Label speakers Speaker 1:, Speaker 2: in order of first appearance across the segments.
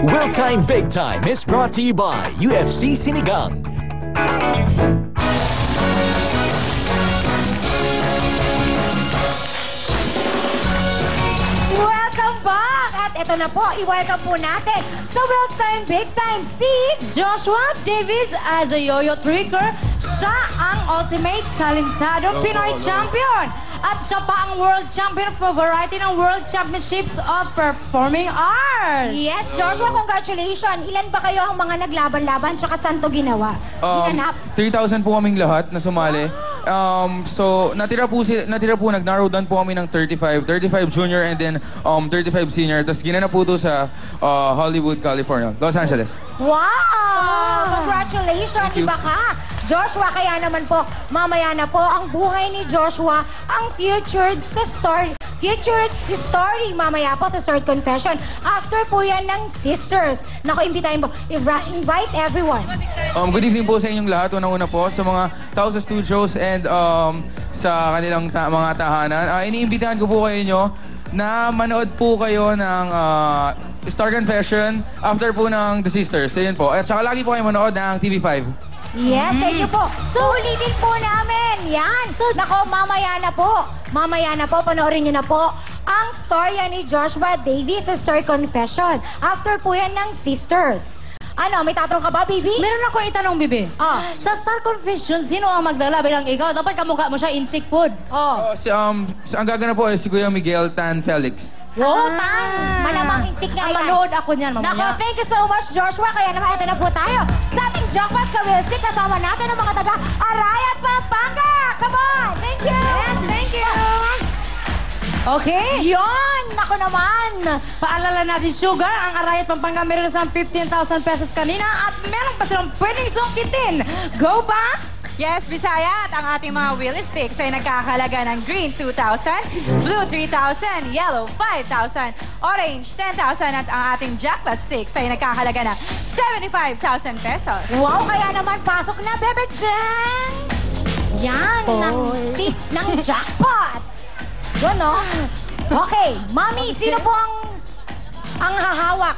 Speaker 1: Will Time Big Time is brought to you by UFC Sinigang.
Speaker 2: Welcome back! At ito na po, i-welcome po natin sa Will Time Big Time si Joshua Davis as a yo-yo tricker. Siya ang ultimate talentado Pinoy champion. At siya pa ang world champion for variety ng World Championships of Performing Arts. Yes, Joshua, congratulations. Ilan ba kayo ang mga naglaban-laban tsaka saan to ginawa? Ginanap?
Speaker 3: 3,000 po kaming lahat na sumali. So, natira po, nag-narrow down po kami ng 35 junior and then 35 senior. Tapos ginanap po to sa Hollywood, California, Los Angeles.
Speaker 2: Wow! Congratulations! Iba ka! Joshua, kaya naman po, mamaya na po ang buhay ni Joshua, ang featured story mamaya po sa Third Confession. After po yan ng Sisters. Naku, imbitahin po. Invite everyone.
Speaker 3: Good evening po sa inyong lahat. Unang-una po sa mga tao sa studios and sa kanilang mga tahanan. Iniimbitahan ko po kayo nyo na manood po kayo ng Star Confession after po ng The Sisters. Ayun po. At saka lagi po kayo manood ng TV5.
Speaker 2: Yes, thank you po. So, ulitin po namin. Yan. So, nako, mamaya na po. Mamaya na po, panoorin niyo na po ang storya ni Joshua Davis sa Star Confession. After po yan ng Sisters. Ano, may tatanong ka ba, baby?
Speaker 4: Meron ako itanong, Bibi. Sa Star Confession, sino ang magdala bilang ikaw? Dapat kamukha mo siya in chick food.
Speaker 3: Ang gagana po ay si Kuya Miguel Tan Felix.
Speaker 2: Wow, Tan! Malamang in chick nga yan.
Speaker 4: Manood ako niyan, mamaya.
Speaker 2: Nako, thank you so much, Joshua. Kaya naman, ito na po tayo. Sa ating jackpot sa Will Stick, kasama natin ang mga taga-Arayat, Pampanga! Come on! Thank you! Yes, thank you! Okay. Yon! Ako naman!
Speaker 4: Paalala natin, Sugar, ang Arayat Pampanga meron na 15,000 pesos kanina at meron pa silang pwedeng sungkitin. Go ba?
Speaker 5: Yes, Bisaya, at ang ating mga wheel sticks ay nagkakalaga ng green 2,000, blue 3,000, yellow 5,000, orange 10,000 at ang ating jackpot sticks ay nagkakalaga ng 75,000 pesos.
Speaker 2: Wow, kaya naman pasok na, Bebe Jen! Yan, ng stick ng jackpot! Yun, no? Okay, Mami, sino po ang hahawak?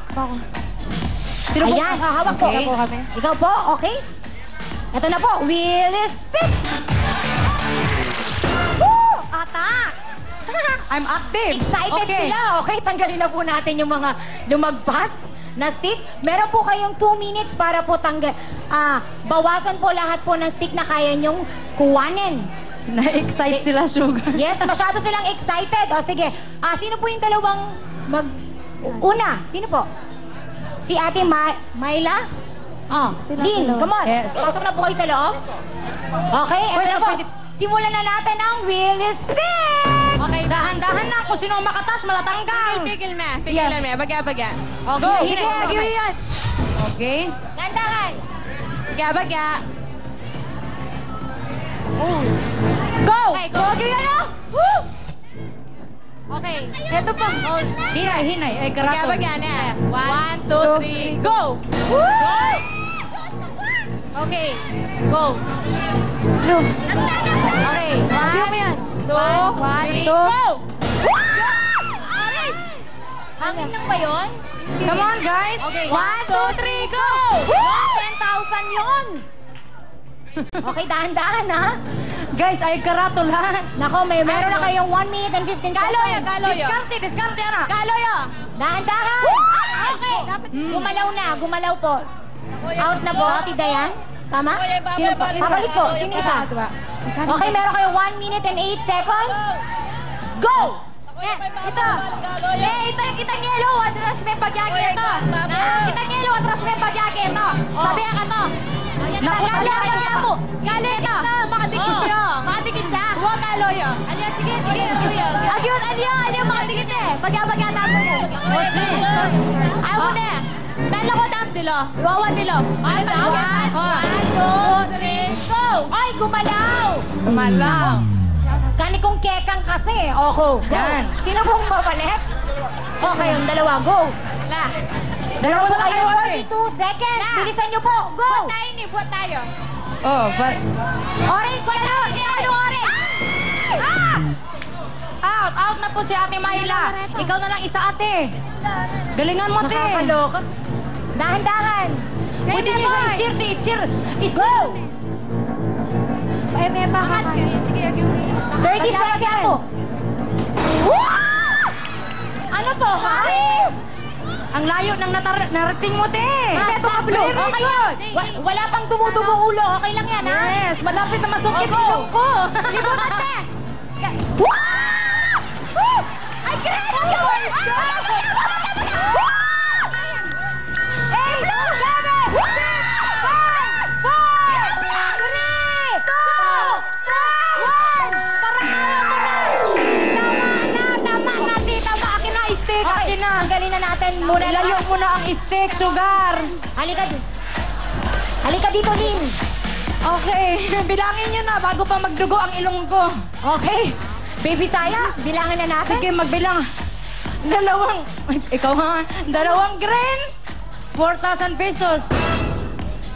Speaker 2: Sino po ang hahawak po? Ikaw po, okay? Ito na po, wheel stick! Woo! Atak!
Speaker 4: I'm active.
Speaker 2: Excited sila. Okay, tanggalin na po natin yung mga lumagpas na stick. Meron po kayong 2 minutes para po bawasan po lahat po ng stick na kaya nyong kuwanin.
Speaker 4: Na-excite sila, Sugar.
Speaker 2: Yes, masyado silang excited. O sige, sino po yung dalawang una? Sino po? Si Ate Myla? Lynn, come on.
Speaker 4: Yes.
Speaker 2: Pasok na po kayo sa loob. Okay, eto na po. Simulan na natin ang wheel stick!
Speaker 4: Okay, dahan-dahan lang. Kung sino ang makatas, malatanggal.
Speaker 5: Pigil me, baga-baga.
Speaker 4: Okay,
Speaker 2: sige,
Speaker 4: sige. Okay.
Speaker 2: Gandahan!
Speaker 5: Baga-baga.
Speaker 2: Go! Okay, go! Okay, ano? Woo!
Speaker 5: Okay.
Speaker 2: Eto pa.
Speaker 4: Hinay. Ay, karaton.
Speaker 5: Baga-baga na. 1, 2, 3, go!
Speaker 2: Woo!
Speaker 5: Okay, go.
Speaker 2: Blue.
Speaker 5: Okay, 1, 2, 3, go!
Speaker 2: Orange! Hangin lang ba yun?
Speaker 4: Come on, guys.
Speaker 5: Okay,
Speaker 2: 1, 2, 3, go! 10,000 yun! Okay, dahan-dahan, ha?
Speaker 4: Guys, ay karaton, ha?
Speaker 2: Nako, meron na kayong 1 minute and 15 seconds.
Speaker 4: Diskarte, ano?
Speaker 5: Kaloyo!
Speaker 2: Dahan-dahan! Okay. Gumalaw po. Out na po si Dayan. Tama? Sino po? Pabalik po. Sino isa? Okay, meron kayong 1 minute and 8 seconds. Go!
Speaker 5: Ito yung kitang yellow, atras may pagyagi ito. Kitang yellow, atras may pagyagi ito. Sabi ka to. Gali mo. Gali ito. Makadikit siya. Makadikit siya. Huwag kaloyo. Alyo, sige. Alyo, makadikit eh. Bagya-bagya tapo mo. Oh, shit. Ayaw mo na. Dala ko dam dilo. Wawan dilo. 1, 2, 3, go!
Speaker 2: Ay, gumalaw! Kani kong kekang kasi. Oko.
Speaker 4: Yan.
Speaker 2: Sino pong babalik? Okay, yung dalawa. Go! Dalawa po kayo. 42 seconds. Bilisan nyo po. Go!
Speaker 5: Buat tayo.
Speaker 4: Oh, but...
Speaker 2: Orange, ano orange?
Speaker 4: Out na po si Ate Myla. Ikaw na lang isa, ate. Galingan mo, te.
Speaker 2: Nakakaloka. Dahan-dahan.
Speaker 4: Pwede niyo siya i-cheer, i-cheer.
Speaker 2: Eh, may baka.
Speaker 5: Sige, give me.
Speaker 2: 30 seconds. Ano to, Hari?
Speaker 4: Ang layo ng narating mo, te.
Speaker 2: Ito ka, Blue. Okay yun. Wala pang dumudugo ulo. Okay lang yan, ha?
Speaker 4: Yes, malapit na masungkit
Speaker 2: Go.
Speaker 4: ilong ko.
Speaker 2: Libutan, te. Ay, great! Ang gawin! Eh, Blue! 7, 6, 5, 4, 3, 2, 1. Parang tama na. Tama na, tita. Akin na, stick. Akin na. Tanggalin na natin muna.
Speaker 4: Ilayo mo na ang stick, sugar.
Speaker 2: Halika dito, Lin.
Speaker 4: Okay, bilangin niyo na bago pa magdugo ang ilong ko.
Speaker 2: Okay. Baby Saya, bilangan na natin.
Speaker 4: Sige, magbilang. Ikaw ha, 2 green, 4,000 pesos.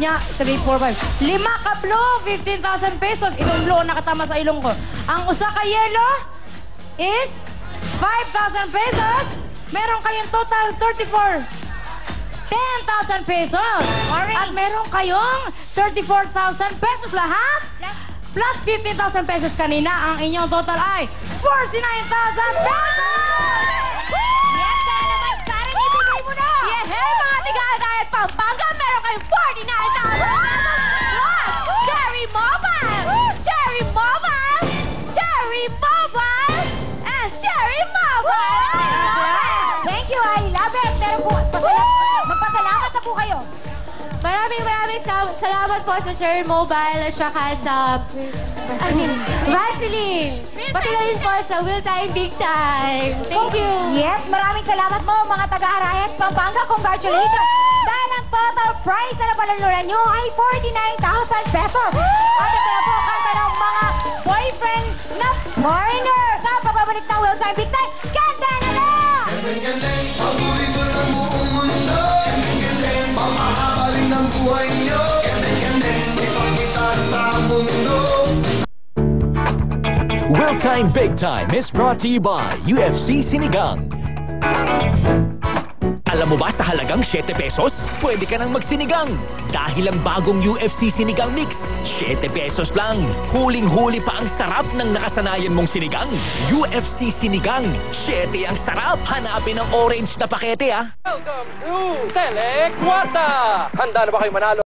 Speaker 4: Nya, 3, 4, 5. 5 ka blue, 15,000 pesos. Itong blue nakatama sa ilong ko. Ang usa ka yellow is 5,000 pesos. Meron kayong total 34. 10,000 pesos. At meron kayong 34,000 pesos lahat. Plus 15,000 pesos kanina. Ang inyong total ay 49,000 pesos!
Speaker 2: Yes, kaya naman, Karen, ibigay mo na.
Speaker 5: Yeah, hey, mga tiga-diet Pampanga, meron kayong 49,000 pesos plus Cherry Mobile! Cherry Mobile! Cherry Mobile! And Cherry Mobile! I love it!
Speaker 2: Thank you, I love it. Pero po, magpasalamat na po kayo.
Speaker 5: Maraming salamat po sa Cherry Mobile at saka sa Vaseline. Pati na rin po sa Will Time Big Time. Thank you.
Speaker 2: Yes, maraming salamat mo, mga taga-Arayat, Pampanga. Congratulations! Dahil ang total prize na napalalunan nyo ay 49,000 pesos. At ito na po, kanta ng mga boyfriend na foreigner. Sa pagbabalik ng Will Time Big Time, kanta na lang!
Speaker 6: Galing-galing, paburi ko ng buong mundo. Galing-galing, pamahabalin ng buhay nyo. Galing-galing, ipakita sa mundo.
Speaker 1: Will Time Big Time is brought to you by UFC Sinigang.
Speaker 7: Alam mo ba sa halagang 7 pesos, pwede ka nang magsinigang. Dahil ang bagong UFC Sinigang Mix, 7 pesos lang. Huling-huli pa ang sarap ng nakasanayan mong sinigang. UFC Sinigang, 7 ang sarap. Hanapin ang orange na pakete, ah.
Speaker 8: Welcome to Tele Cuarta! Handa na ba kayo manalo?